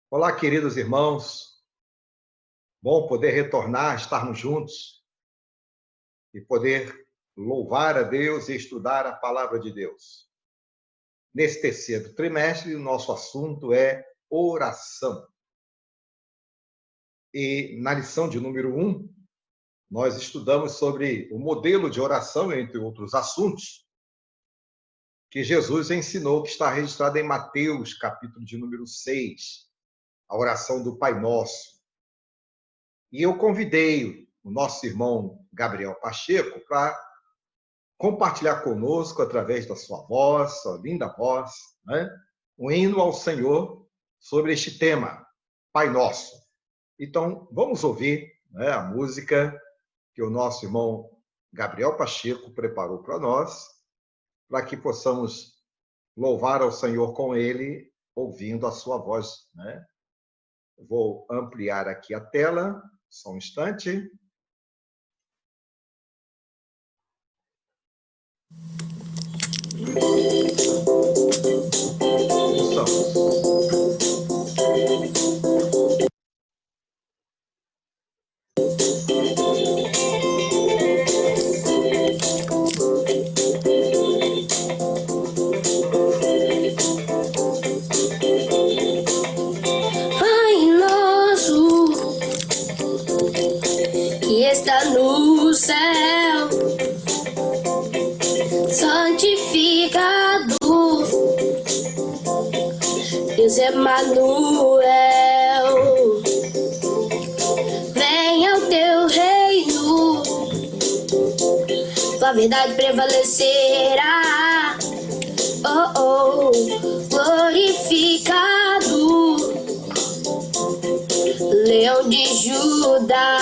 Olá, queridos irmãos. Bom poder retornar, estarmos juntos e poder louvar a Deus e estudar a palavra de Deus. Nesse terceiro trimestre, o nosso assunto é oração. E na lição de número 1, nós estudamos sobre o modelo de oração, entre outros assuntos, que Jesus ensinou, que está registrado em Mateus, capítulo de número 6, a oração do Pai Nosso. E eu convidei o nosso irmão Gabriel Pacheco para compartilhar conosco, através da sua voz, sua linda voz, um hino ao Senhor sobre este tema, Pai Nosso. Então, vamos ouvir a música que o nosso irmão Gabriel Pacheco preparou para nós, para que possamos louvar ao Senhor com ele, ouvindo a sua voz. Vou ampliar aqui a tela, só um instante. No céu, santificado, Deus Emanuel, venha o teu reino, tua verdade prevalecerá, glorificado, Leão de Judá.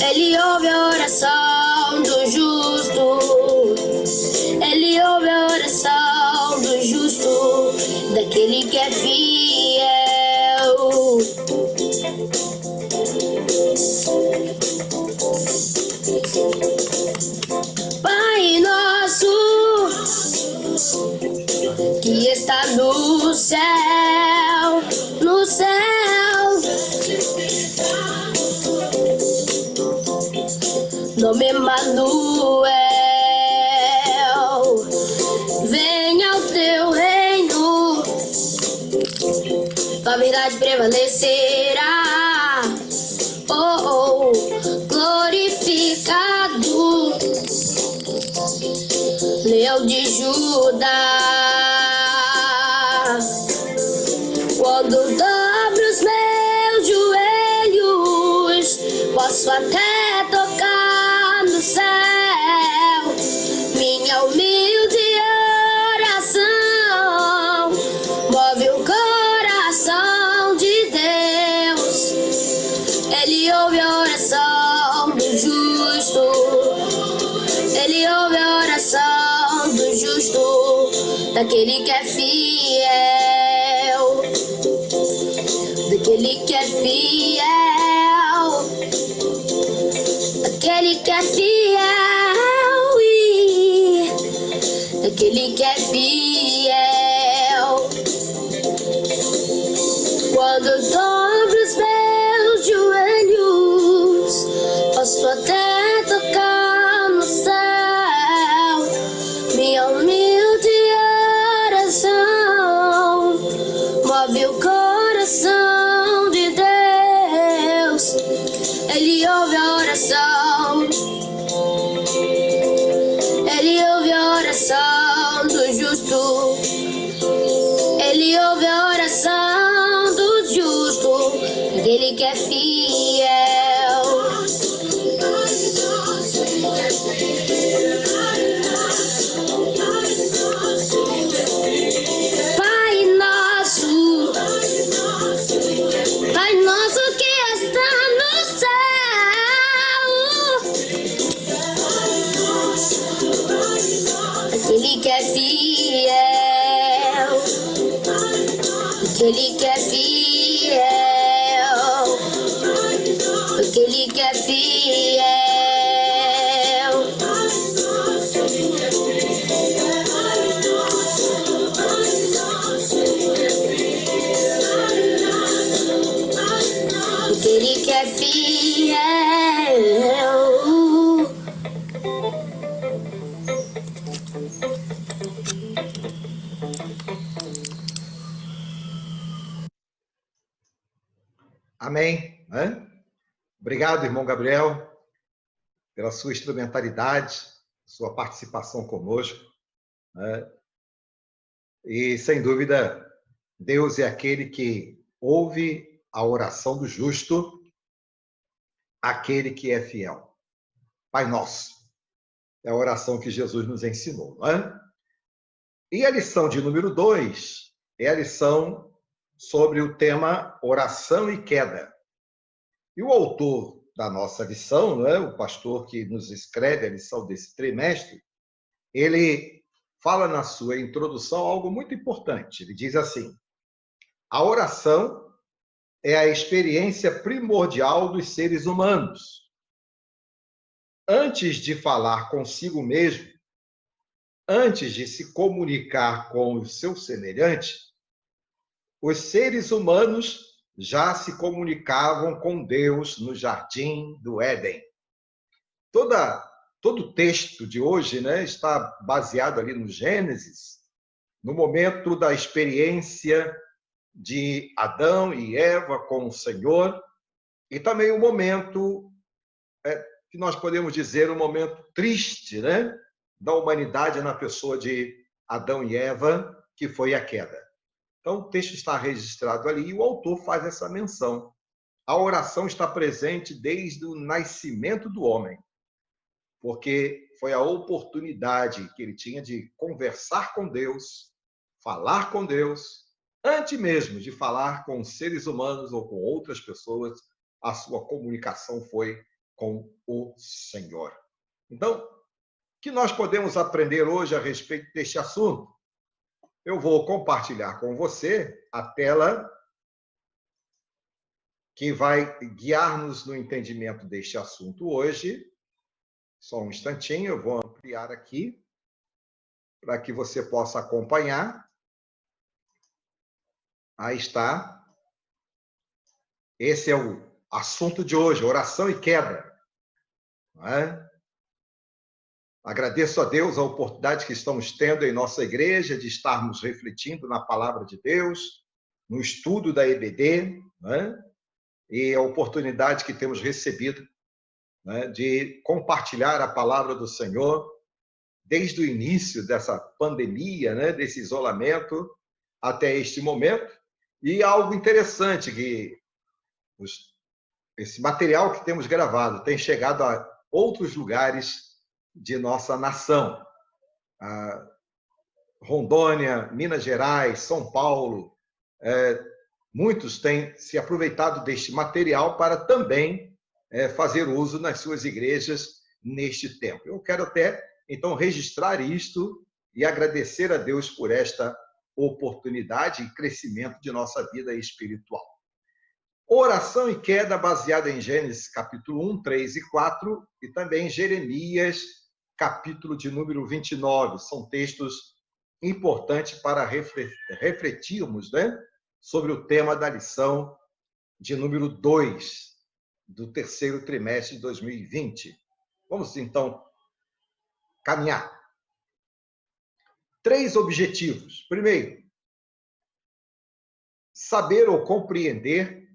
Ele ouve a oração do justo, Ele ouve a oração do justo, daquele que é fiel. Pai nosso, que está no céu, no céu, nome Emanuel, venha o teu reino, tua verdade prevalecerá, glorificado, Leão de Judá. Quando dobro os meus joelhos, posso até tocar no céu, minha humilde oração move o coração de Deus. Ele ouve a oração do justo, Ele ouve a oração do justo, daquele que é fiel, daquele que é fiel, aquele que é fiel, aquele que é fiel. Quando dobro os meus joelhos, posso até tocar no céu, minha humilde oração move o coração de Deus. Ele ouve a oração, Ele ouve a oração do justo, Ele ouve a oração do justo, aquele que é fiel. Pai nosso, Pai nosso que está no céu, fiel. Porque Ele que é fiel. Amém. Obrigado, irmão Gabriel, pela sua instrumentalidade, sua participação conosco. E, sem dúvida, Deus é aquele que ouve a oração do justo, aquele que é fiel. Pai nosso. É a oração que Jesus nos ensinou. E a lição de número 2 é a lição sobre o tema oração e queda. E o autor da nossa lição, o pastor que nos escreve a lição desse trimestre, ele fala na sua introdução algo muito importante. Ele diz assim: a oração é a experiência primordial dos seres humanos. Antes de falar consigo mesmo, antes de se comunicar com o seu semelhante, os seres humanos já se comunicavam com Deus no jardim do Éden. Todo o texto de hoje, está baseado ali no Gênesis, no momento da experiência de Adão e Eva com o Senhor, e também o momento que nós podemos dizer um momento triste, da humanidade na pessoa de Adão e Eva, que foi a queda. Então, o texto está registrado ali e o autor faz essa menção. A oração está presente desde o nascimento do homem, porque foi a oportunidade que ele tinha de conversar com Deus, falar com Deus, antes mesmo de falar com seres humanos ou com outras pessoas, a sua comunicação foi com o Senhor. Então, o que nós podemos aprender hoje a respeito deste assunto? Eu vou compartilhar com você a tela que vai guiar-nos no entendimento deste assunto hoje. Só um instantinho, eu vou ampliar aqui para que você possa acompanhar. Aí está. Esse é o assunto de hoje, oração e queda. Agradeço a Deus a oportunidade que estamos tendo em nossa igreja de estarmos refletindo na palavra de Deus, no estudo da EBD, e a oportunidade que temos recebido de compartilhar a palavra do Senhor desde o início dessa pandemia, desse isolamento até este momento. E algo interessante que esse material que temos gravado tem chegado a outros lugares de nossa nação. Rondônia, Minas Gerais, São Paulo, muitos têm se aproveitado deste material para também fazer uso nas suas igrejas neste tempo. Eu quero até, então, registrar isto e agradecer a Deus por esta oportunidade e crescimento de nossa vida espiritual. Oração e queda baseada em Gênesis capítulo 1, 3 e 4 e também Jeremias capítulo de número 29. São textos importantes para refletirmos sobre o tema da lição de número 2 do terceiro trimestre de 2020. Vamos, então, caminhar. 3 objetivos. Primeiro, saber ou compreender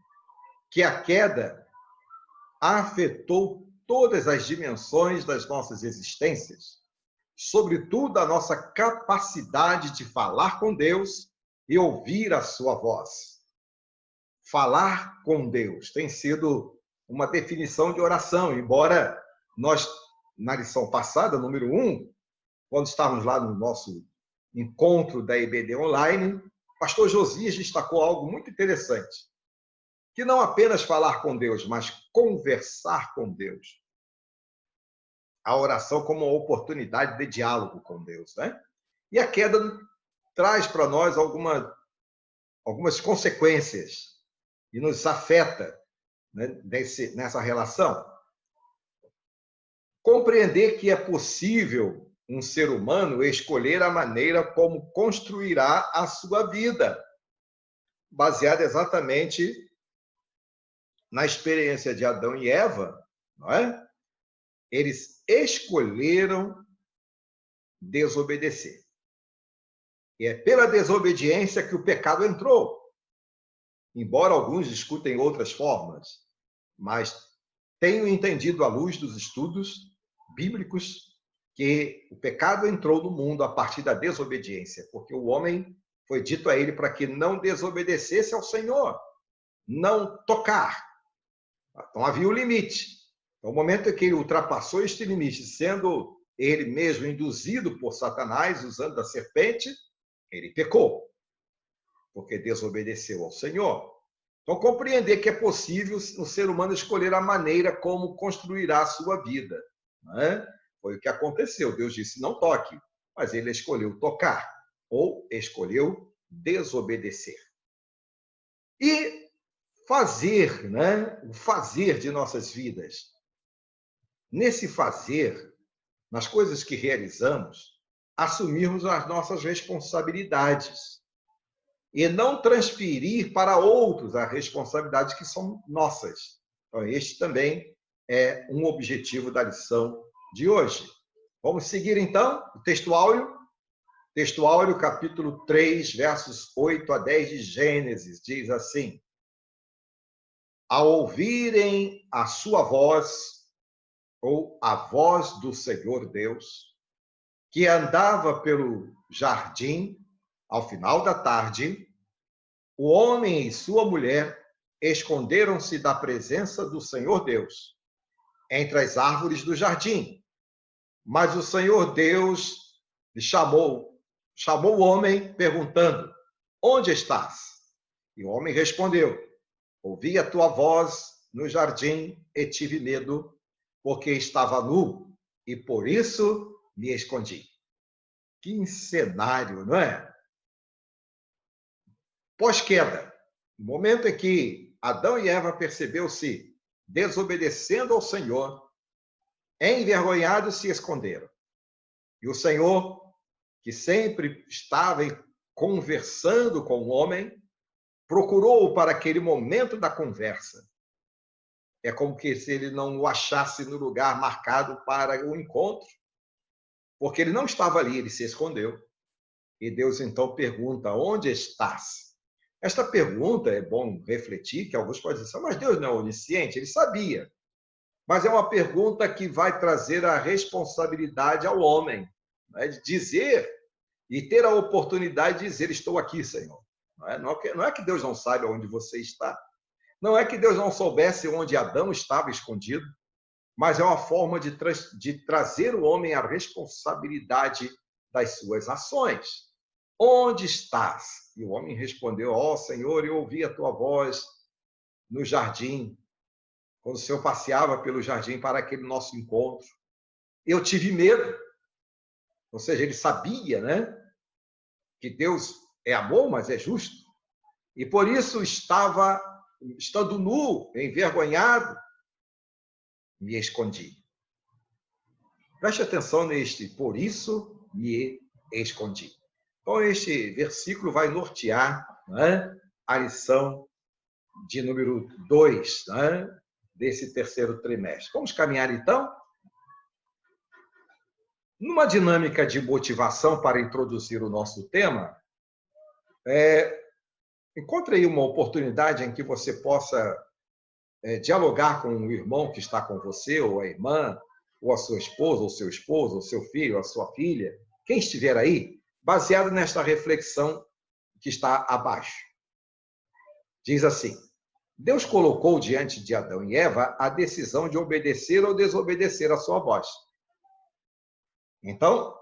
que a queda afetou todas as dimensões das nossas existências, sobretudo a nossa capacidade de falar com Deus e ouvir a sua voz. Falar com Deus tem sido uma definição de oração, embora nós, na lição passada, número 1, quando estávamos lá no nosso encontro da EBD Online, o pastor Josias destacou algo muito interessante, que não apenas falar com Deus, mas conversar com Deus. A oração como uma oportunidade de diálogo com Deus, E a queda traz para nós algumas consequências e nos afeta nessa relação. compreender que é possível um ser humano escolher a maneira como construirá a sua vida, baseada exatamente na experiência de Adão e Eva, não é? Eles escolheram desobedecer. E é pela desobediência que o pecado entrou. Embora alguns discutem outras formas, mas tenho entendido à luz dos estudos bíblicos que o pecado entrou no mundo a partir da desobediência, porque o homem foi dito a ele para que não desobedecesse ao Senhor, não tocar. Então havia um limite. No momento em que ele ultrapassou este limite, sendo ele mesmo induzido por Satanás, usando a serpente, ele pecou, porque desobedeceu ao Senhor. Então, compreender que é possível o ser humano escolher a maneira como construirá a sua vida. Não é? Foi o que aconteceu. Deus disse, não toque, mas ele escolheu tocar, ou escolheu desobedecer. E fazer, né? O fazer de nossas vidas. Nesse fazer, nas coisas que realizamos, assumirmos as nossas responsabilidades e não transferir para outros as responsabilidades que são nossas. Então, este também é um objetivo da lição de hoje. Vamos seguir, então, o texto áureo. Texto áureo, capítulo 3, versos 8 a 10 de Gênesis, diz assim: ao ouvirem a sua voz, ou a voz do Senhor Deus, que andava pelo jardim, ao final da tarde, o homem e sua mulher esconderam-se da presença do Senhor Deus, entre as árvores do jardim. Mas o Senhor Deus lhe chamou o homem, perguntando, onde estás? E o homem respondeu, ouvi a tua voz no jardim e tive medo, porque estava nu, e por isso me escondi. Que cenário, não é? Pós-queda, no momento em que Adão e Eva percebeu-se desobedecendo ao Senhor, envergonhados se esconderam. E o Senhor, que sempre estava conversando com o homem, procurou-o para aquele momento da conversa. É como que se ele não o achasse no lugar marcado para o encontro, porque ele não estava ali, ele se escondeu. E Deus então pergunta, onde estás? Esta pergunta é bom refletir, que alguns podem dizer, mas Deus não é onisciente, ele sabia. Mas é uma pergunta que vai trazer a responsabilidade ao homem, né, de dizer e ter a oportunidade de dizer, estou aqui, Senhor. Não é que Deus não saiba onde você está. Não é que Deus não soubesse onde Adão estava escondido, mas é uma forma de trazer o homem à responsabilidade das suas ações. Onde estás? E o homem respondeu, ó Senhor, eu ouvi a tua voz no jardim, quando o Senhor passeava pelo jardim para aquele nosso encontro. Eu tive medo. Ou seja, ele sabia, né, que Deus é amor, mas é justo. E por isso estando nu, envergonhado, me escondi. Preste atenção neste, por isso me escondi. Então, este versículo vai nortear, né, a lição de número 2, né, desse terceiro trimestre. Vamos caminhar, então? Numa dinâmica de motivação para introduzir o nosso tema, encontre aí uma oportunidade em que você possa dialogar com o irmão que está com você, ou a irmã, ou a sua esposa, ou seu esposo, ou seu filho, ou a sua filha, quem estiver aí, baseado nesta reflexão que está abaixo. Diz assim, Deus colocou diante de Adão e Eva a decisão de obedecer ou desobedecer a sua voz. Então,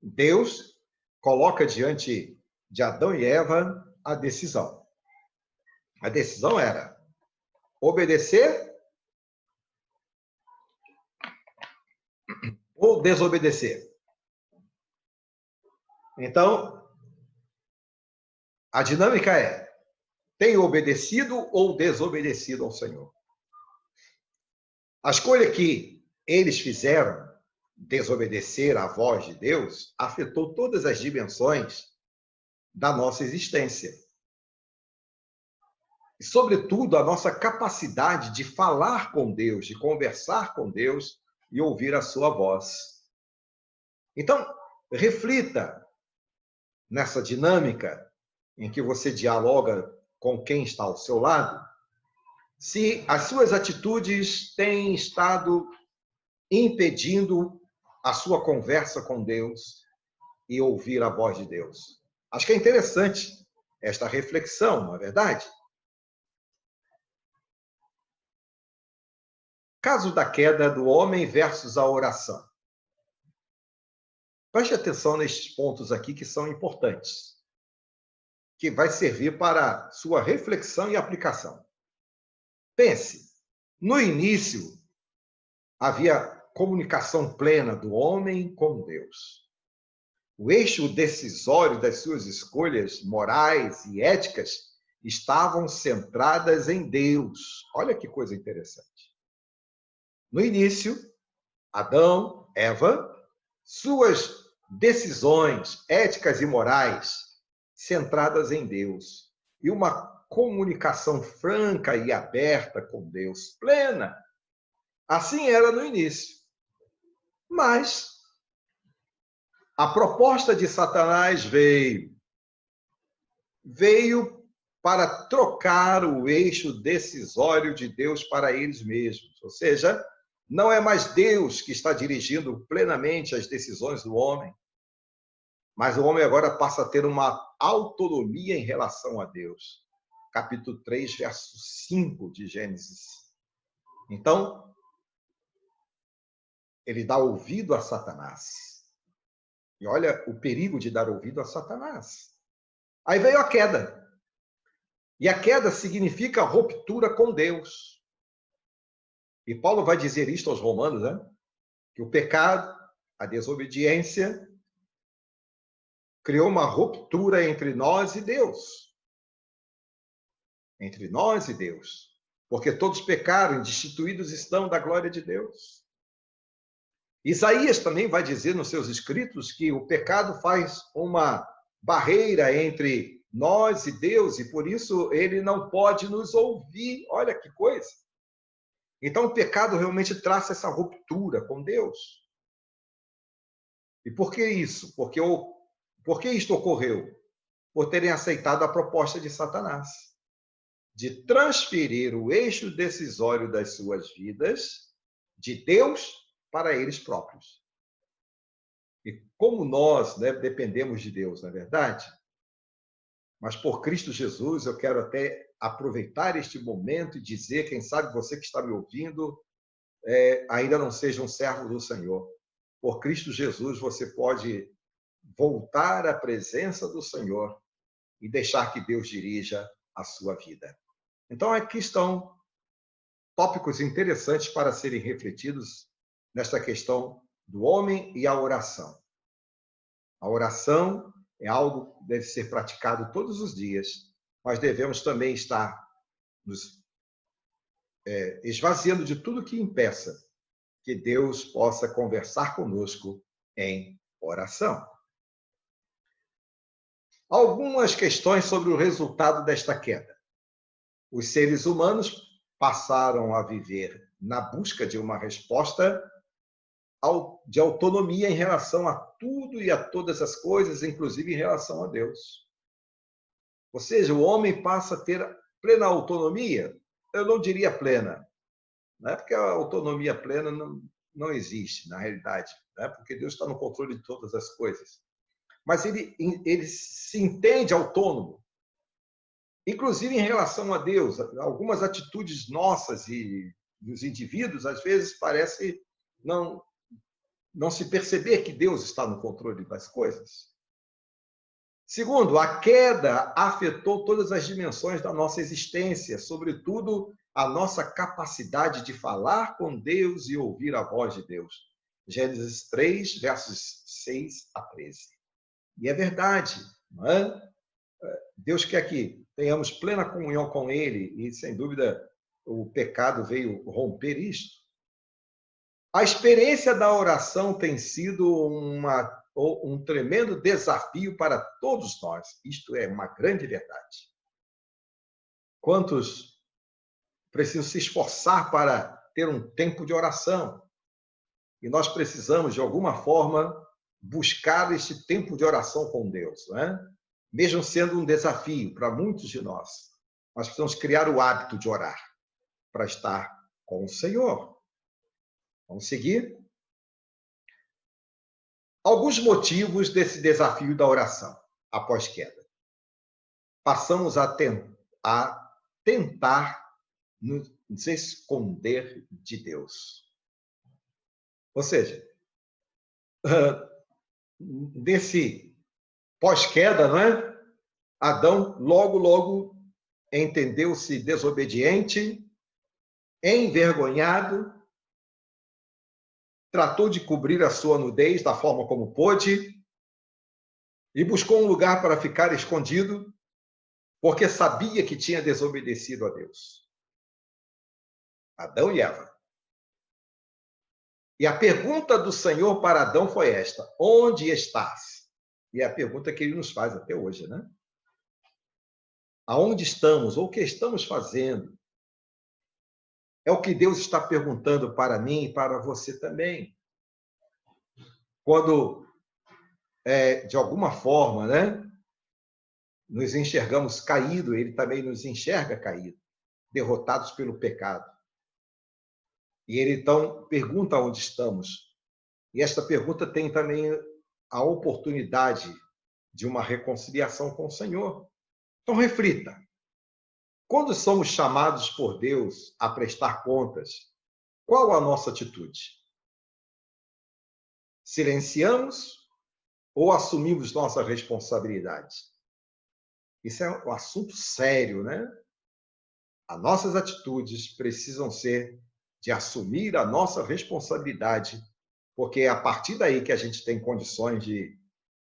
Deus coloca diante de Adão e Eva a decisão. A decisão era obedecer ou desobedecer. Então, a dinâmica é, tem obedecido ou desobedecido ao Senhor? A escolha que eles fizeram, desobedecer à voz de Deus, afetou todas as dimensões da nossa existência. E, sobretudo, a nossa capacidade de falar com Deus, de conversar com Deus e ouvir a sua voz. Então, reflita nessa dinâmica em que você dialoga com quem está ao seu lado, se as suas atitudes têm estado impedindo a sua conversa com Deus e ouvir a voz de Deus. Acho que é interessante esta reflexão, não é verdade? Caso da queda do homem versus a oração. Preste atenção nestes pontos aqui que são importantes, que vai servir para sua reflexão e aplicação. Pense, no início havia comunicação plena do homem com Deus. O eixo decisório das suas escolhas morais e éticas estavam centradas em Deus. Olha que coisa interessante. No início, Adão, Eva, suas decisões éticas e morais centradas em Deus e uma comunicação franca e aberta com Deus, plena. Assim era no início. Mas a proposta de Satanás veio para trocar o eixo decisório de Deus para eles mesmos. Ou seja, não é mais Deus que está dirigindo plenamente as decisões do homem, mas o homem agora passa a ter uma autonomia em relação a Deus. Capítulo 3, verso 5 de Gênesis. Então, ele dá ouvido a Satanás. E olha o perigo de dar ouvido a Satanás. Aí veio a queda. E a queda significa ruptura com Deus. E Paulo vai dizer isto aos Romanos, né? Que o pecado, a desobediência, criou uma ruptura entre nós e Deus. Entre nós e Deus. Porque todos pecaram e destituídos estão da glória de Deus. Isaías também vai dizer nos seus escritos que o pecado faz uma barreira entre nós e Deus, e por isso ele não pode nos ouvir. Olha que coisa! Então o pecado realmente traz essa ruptura com Deus. E por que isso? Por que isto ocorreu? Por terem aceitado a proposta de Satanás, de transferir o eixo decisório das suas vidas de Deus para eles próprios. E como nós, né, dependemos de Deus, não é verdade? Mas por Cristo Jesus, eu quero até aproveitar este momento e dizer, quem sabe você que está me ouvindo, ainda não seja um servo do Senhor. Por Cristo Jesus, você pode voltar à presença do Senhor e deixar que Deus dirija a sua vida. Então, aqui estão tópicos interessantes para serem refletidos nesta questão do homem e a oração. A oração é algo que deve ser praticado todos os dias, mas devemos também estar nos esvaziando de tudo que impeça que Deus possa conversar conosco em oração. Algumas questões sobre o resultado desta queda. Os seres humanos passaram a viver na busca de uma resposta de autonomia em relação a tudo e a todas as coisas, inclusive em relação a Deus. Ou seja, o homem passa a ter plena autonomia. Eu não diria plena, né? Porque a autonomia plena não existe, na realidade, né? Porque Deus está no controle de todas as coisas. Mas ele se entende autônomo, inclusive em relação a Deus. Algumas atitudes nossas e dos indivíduos, às vezes, parece não se perceber que Deus está no controle das coisas. Segundo, a queda afetou todas as dimensões da nossa existência, sobretudo a nossa capacidade de falar com Deus e ouvir a voz de Deus. Gênesis 3, versos 6 a 13. E é verdade, não é? Deus quer que tenhamos plena comunhão com Ele, e, sem dúvida, o pecado veio romper isto. A experiência da oração tem sido um tremendo desafio para todos nós. Isto é uma grande verdade. Quantos precisam se esforçar para ter um tempo de oração? E nós precisamos, de alguma forma, buscar este tempo de oração com Deus, não é? Mesmo sendo um desafio para muitos de nós. Nós precisamos criar o hábito de orar para estar com o Senhor. Vamos seguir? Alguns motivos desse desafio da oração após queda. Passamos a tentar nos esconder de Deus. Ou seja, desse pós-queda, não é? Adão logo entendeu-se desobediente, envergonhado, tratou de cobrir a sua nudez da forma como pôde e buscou um lugar para ficar escondido, porque sabia que tinha desobedecido a Deus. Adão e Eva. E a pergunta do Senhor para Adão foi esta: onde estás? E é a pergunta que ele nos faz até hoje, né? Aonde estamos? Ou o que estamos fazendo? É o que Deus está perguntando para mim e para você também. Quando, de alguma forma, né, nos enxergamos caídos, Ele também nos enxerga caídos, derrotados pelo pecado. E Ele, então, pergunta onde estamos. E esta pergunta tem também a oportunidade de uma reconciliação com o Senhor. Então, reflita. Quando somos chamados por Deus a prestar contas, qual a nossa atitude? Silenciamos ou assumimos nossa responsabilidade? Isso é um assunto sério, né? As nossas atitudes precisam ser de assumir a nossa responsabilidade, porque é a partir daí que a gente tem condições de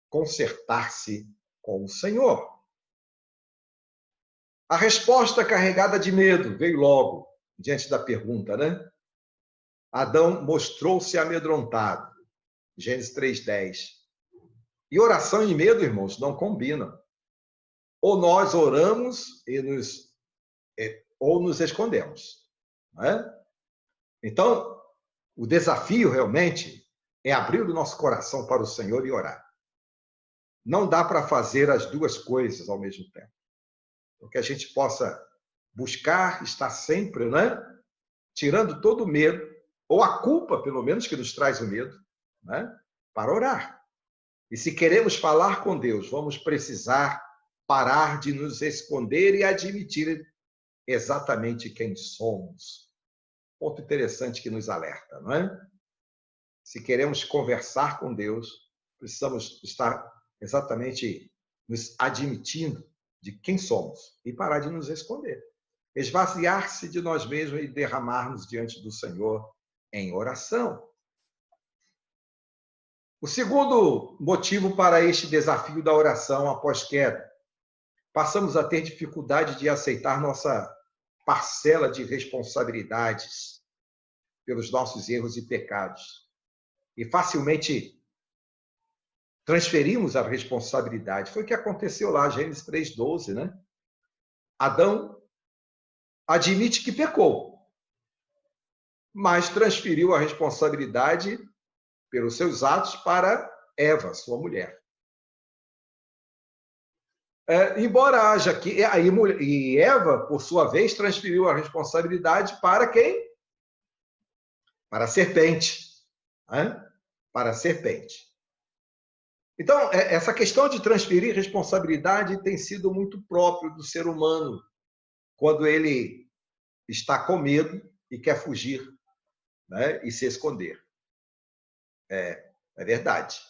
consertar-se com o Senhor. A resposta carregada de medo veio logo, diante da pergunta, né? Adão mostrou-se amedrontado. Gênesis 3:10. E oração e medo, irmãos, não combinam. Ou nós oramos ou nos escondemos. Não é? Então, o desafio realmente é abrir o nosso coração para o Senhor e orar. Não dá para fazer as duas coisas ao mesmo tempo. Que a gente possa buscar estar sempre, né, tirando todo o medo, ou a culpa, pelo menos, que nos traz o medo, né, para orar. E se queremos falar com Deus, vamos precisar parar de nos esconder e admitir exatamente quem somos. Ponto interessante que nos alerta, não é? Se queremos conversar com Deus, precisamos estar exatamente nos admitindo de quem somos e parar de nos esconder. Esvaziar-se de nós mesmos e derramarmos diante do Senhor em oração. O segundo motivo para este desafio da oração após queda: passamos a ter dificuldade de aceitar nossa parcela de responsabilidades pelos nossos erros e pecados. E facilmente transferimos a responsabilidade. Foi o que aconteceu lá, Gênesis 3:12, né? Adão admite que pecou, mas transferiu a responsabilidade pelos seus atos para Eva, sua mulher. Embora haja que... E Eva, por sua vez, transferiu a responsabilidade para quem? Para a serpente. Né? Para a serpente. Então, essa questão de transferir responsabilidade tem sido muito próprio do ser humano, quando ele está com medo e quer fugir, né, e se esconder. É verdade.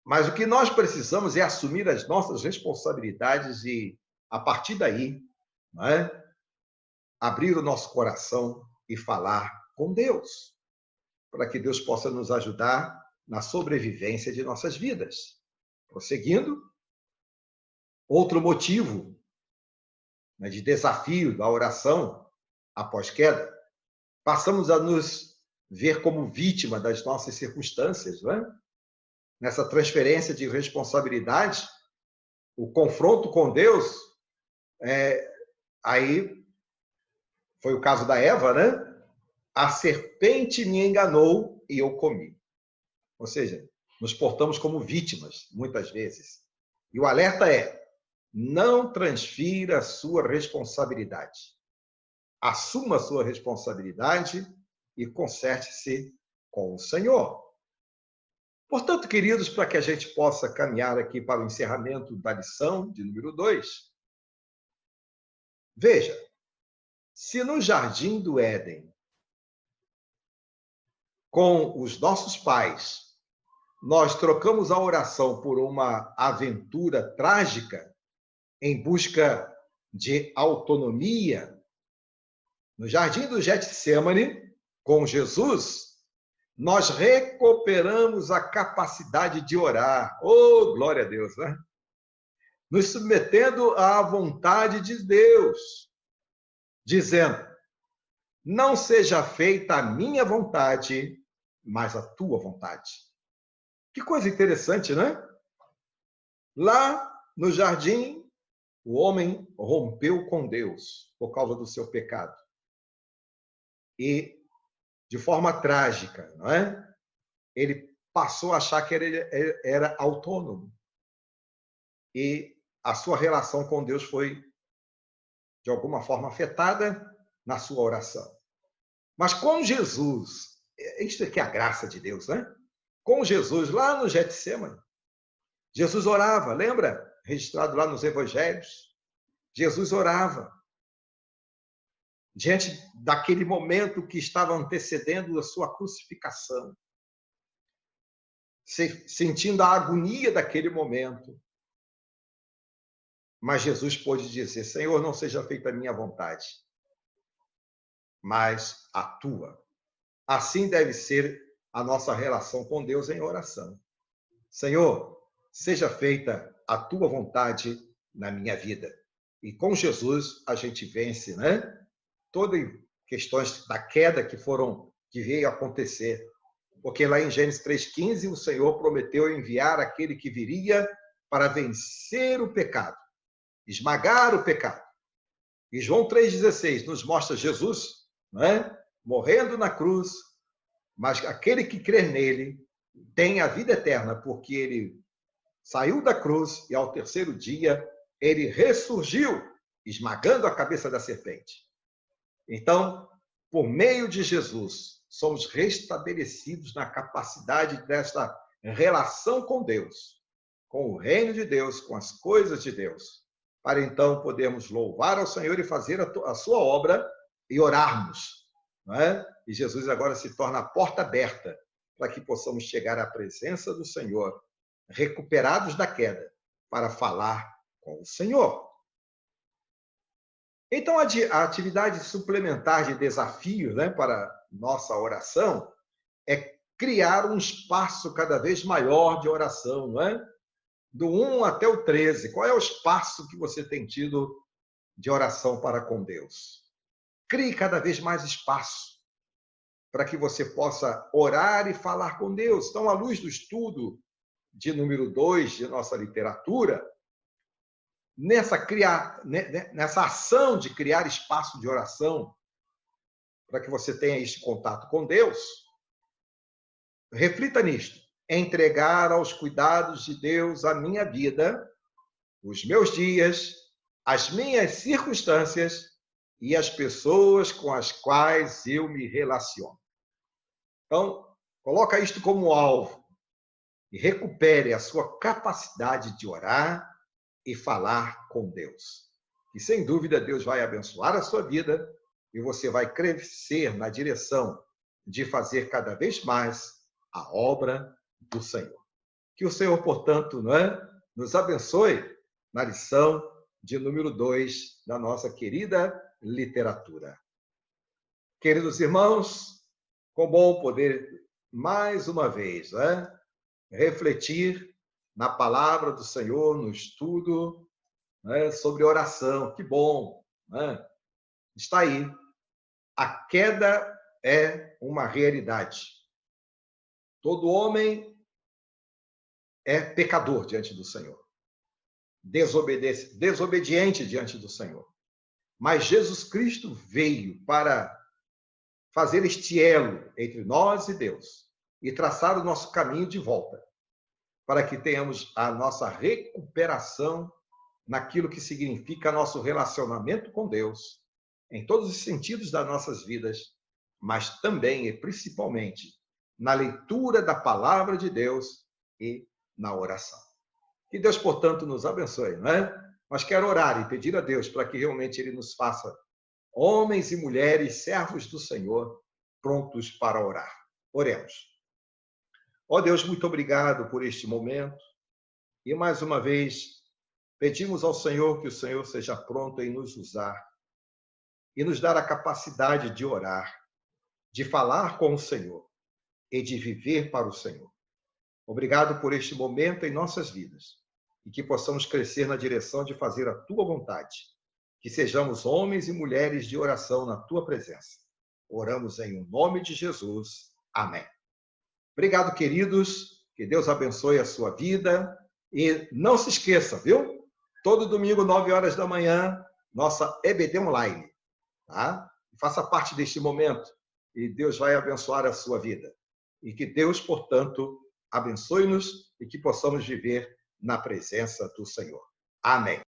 Mas o que nós precisamos é assumir as nossas responsabilidades e, a partir daí, né, abrir o nosso coração e falar com Deus, para que Deus possa nos ajudar na sobrevivência de nossas vidas. Prosseguindo, outro motivo, né, de desafio da oração após queda, passamos a nos ver como vítima das nossas circunstâncias, não é? Nessa transferência de responsabilidade, o confronto com Deus, aí foi o caso da Eva, né? A serpente me enganou e eu comi. Ou seja, nos portamos como vítimas, muitas vezes. E o alerta é: não transfira a sua responsabilidade. Assuma a sua responsabilidade e conserte-se com o Senhor. Portanto, queridos, para que a gente possa caminhar aqui para o encerramento da lição de número 2, veja, se no jardim do Éden, com os nossos pais, nós trocamos a oração por uma aventura trágica em busca de autonomia, no jardim do Getsêmani, com Jesus, nós recuperamos a capacidade de orar. Oh, glória a Deus, né? Nos submetendo à vontade de Deus, dizendo: não seja feita a minha vontade, mas a tua vontade. Que coisa interessante, né? Lá no jardim, o homem rompeu com Deus por causa do seu pecado. E, de forma trágica, não é? Ele passou a achar que era autônomo. E a sua relação com Deus foi, de alguma forma, afetada na sua oração. Mas com Jesus, isto aqui é a graça de Deus, né? Com Jesus, lá no Getsêmani, Jesus orava, lembra? Registrado lá nos evangelhos. Jesus orava. Diante daquele momento que estava antecedendo a sua crucificação. Sentindo a agonia daquele momento. Mas Jesus pôde dizer: Senhor, não seja feita a minha vontade, mas a tua. Assim deve ser a nossa relação com Deus em oração. Senhor, seja feita a tua vontade na minha vida. E com Jesus a gente vence, né? Todas questões da queda que veio acontecer. Porque lá em Gênesis 3,15, o Senhor prometeu enviar aquele que viria para vencer o pecado, esmagar o pecado. E João 3,16 nos mostra Jesus, né? Morrendo na cruz, mas aquele que crê nele tem a vida eterna, porque ele saiu da cruz e ao terceiro dia ele ressurgiu, esmagando a cabeça da serpente. Então, por meio de Jesus, somos restabelecidos na capacidade desta relação com Deus, com o reino de Deus, com as coisas de Deus, para então podermos louvar ao Senhor e fazer a sua obra e orarmos, não é? E Jesus agora se torna a porta aberta para que possamos chegar à presença do Senhor, recuperados da queda, para falar com o Senhor. Então, a atividade suplementar de desafio, né, para nossa oração é criar um espaço cada vez maior de oração, não é? Do 1 até o 13. Qual é o espaço que você tem tido de oração para com Deus? Crie cada vez mais espaço para que você possa orar e falar com Deus. Então, à luz do estudo de número 2 de nossa literatura, nessa ação de criar espaço de oração, para que você tenha este contato com Deus, reflita nisto. Entregar aos cuidados de Deus a minha vida, os meus dias, as minhas circunstâncias e as pessoas com as quais eu me relaciono. Então, coloca isto como alvo e recupere a sua capacidade de orar e falar com Deus. E, sem dúvida, Deus vai abençoar a sua vida e você vai crescer na direção de fazer cada vez mais a obra do Senhor. Que o Senhor, portanto, nos abençoe na lição de número 2 da nossa querida literatura. Queridos irmãos, como bom poder, mais uma vez, refletir na palavra do Senhor, no estudo sobre oração. Que bom! Está aí. A queda é uma realidade. Todo homem é pecador diante do Senhor, desobediente diante do Senhor. Mas Jesus Cristo veio para fazer este elo entre nós e Deus e traçar o nosso caminho de volta, para que tenhamos a nossa recuperação naquilo que significa nosso relacionamento com Deus, em todos os sentidos das nossas vidas, mas também e principalmente na leitura da palavra de Deus e na oração. Que Deus, portanto, nos abençoe, não é? Mas quero orar e pedir a Deus para que realmente Ele nos faça homens e mulheres, servos do Senhor, prontos para orar. Oremos. Ó Deus, muito obrigado por este momento. E mais uma vez, pedimos ao Senhor que o Senhor seja pronto em nos usar e nos dar a capacidade de orar, de falar com o Senhor e de viver para o Senhor. Obrigado por este momento em nossas vidas e que possamos crescer na direção de fazer a Tua vontade. Que sejamos homens e mulheres de oração na Tua presença. Oramos em nome de Jesus. Amém. Obrigado, queridos. Que Deus abençoe a sua vida. E não se esqueça, viu? Todo domingo, 9 horas da manhã, nossa EBD Online. Tá? Faça parte deste momento e Deus vai abençoar a sua vida. E que Deus, portanto, abençoe-nos e que possamos viver na presença do Senhor. Amém.